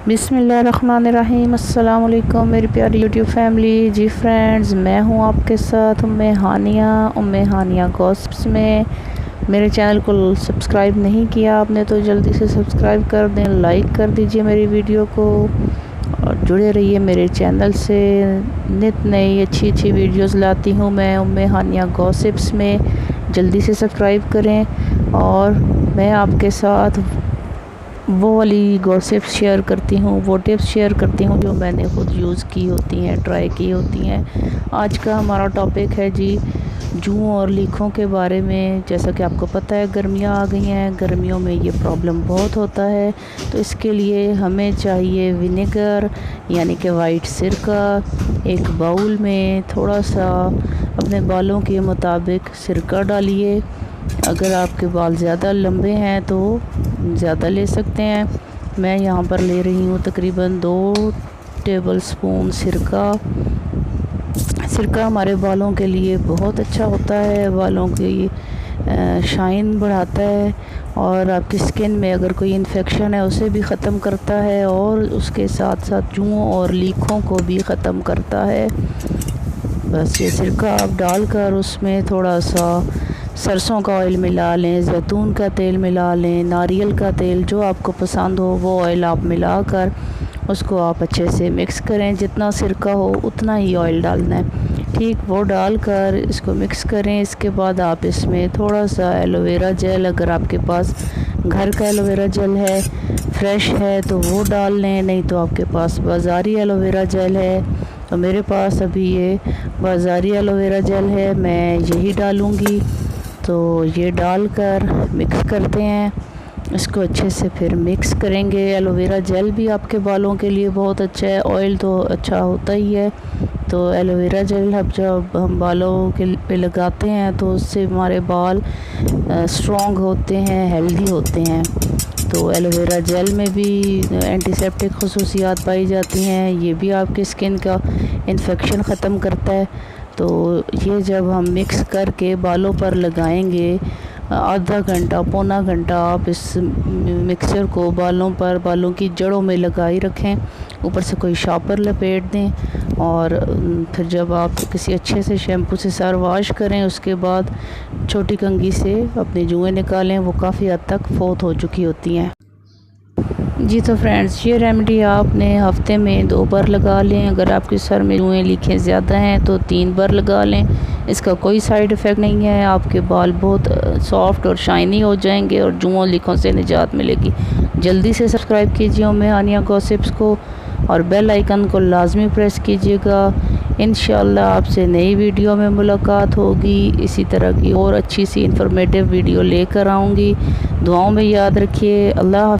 बिस्मिल्लाहिर्रहमानिर्रहीम। अस्सलाम वालेकुम मेरी प्यारी यूट्यूब फैमिली। जी फ्रेंड्स, मैं हूँ आपके साथ उम्मे हानिया गॉसिप्स में। मेरे चैनल को सब्सक्राइब नहीं किया आपने तो जल्दी से सब्सक्राइब कर दें, लाइक कर दीजिए मेरी वीडियो को और जुड़े रहिए मेरे चैनल से। नित नई अच्छी वीडियोस लाती हूँ मैं उम्मे हानिया गॉसिप्स में। जल्दी से सब्सक्राइब करें और मैं आपके साथ वो वाली गॉसिप्स शेयर करती हूँ, वो टिप्स शेयर करती हूँ जो मैंने खुद यूज़ की होती हैं, ट्राई की होती हैं। आज का हमारा टॉपिक है जी जुओं और लीखों के बारे में। जैसा कि आपको पता है गर्मियाँ आ गई हैं, गर्मियों में ये प्रॉब्लम बहुत होता है। तो इसके लिए हमें चाहिए विनेगर यानी कि वाइट सिरका। एक बाउल में थोड़ा सा अपने बालों के मुताबिक सिरका डालिए। अगर आपके बाल ज़्यादा लंबे हैं तो ज़्यादा ले सकते हैं। मैं यहाँ पर ले रही हूँ तकरीबन 2 टेबलस्पून सिरका। सिरका हमारे बालों के लिए बहुत अच्छा होता है, बालों की शाइन बढ़ाता है और आपकी स्किन में अगर कोई इन्फेक्शन है उसे भी ख़त्म करता है और उसके साथ साथ जुओं और लीखों को भी ख़त्म करता है। बस ये सिरका आप डालकर उसमें थोड़ा सा सरसों का ऑयल मिला लें, जैतून का तेल मिला लें, नारियल का तेल, जो आपको पसंद हो वो ऑयल आप मिलाकर उसको आप अच्छे से मिक्स करें। जितना सिरका हो उतना ही ऑयल डालना है, ठीक। वो डालकर इसको मिक्स करें। इसके बाद आप इसमें थोड़ा सा एलोवेरा जेल, अगर आपके पास घर का एलोवेरा जेल है, फ्रेश है तो वो डाल लें, नहीं तो आपके पास बाज़ारी एलोवेरा जेल है। तो मेरे पास अभी ये बाज़ारी एलोवेरा जेल है, मैं यही डालूँगी। तो ये डालकर मिक्स करते हैं, इसको अच्छे से फिर मिक्स करेंगे। एलोवेरा जेल भी आपके बालों के लिए बहुत अच्छा है, ऑयल तो अच्छा होता ही है। तो एलोवेरा जेल जब हम बालों के पे लगाते हैं तो उससे हमारे बाल स्ट्रॉन्ग होते हैं, हेल्दी होते हैं। तो एलोवेरा जेल में भी एंटीसेप्टिक खसूसियात पाई जाती हैं, ये भी आपकी स्किन का इन्फेक्शन ख़त्म करता है। तो ये जब हम मिक्स करके बालों पर लगाएंगे, आधा घंटा पौना घंटा आप इस मिक्सचर को बालों की जड़ों में लगाई रखें। ऊपर से कोई शापर लपेट दें और फिर जब आप किसी अच्छे से शैम्पू से सर वॉश करें उसके बाद छोटी कंघी से अपनी जुएँ निकालें, वो काफ़ी हद तक फोत हो चुकी होती हैं। जी तो फ्रेंड्स, ये रेमेडी आपने हफ्ते में 2 बार लगा लें। अगर आपके सर में जुएँ लीखें ज़्यादा हैं तो 3 बार लगा लें। इसका कोई साइड इफ़ेक्ट नहीं है, आपके बाल बहुत सॉफ्ट और शाइनी हो जाएंगे और जुओं लीखों से निजात मिलेगी। जल्दी से सब्सक्राइब कीजिए उम्मे हानिया गॉसिप्स को और बेल आइकन को लाजमी प्रेस कीजिएगा। इंशाल्लाह आपसे नई वीडियो में मुलाकात होगी। इसी तरह की और अच्छी सी इंफॉर्मेटिव वीडियो लेकर आऊँगी। दुआओं में याद रखिए। अल्लाह।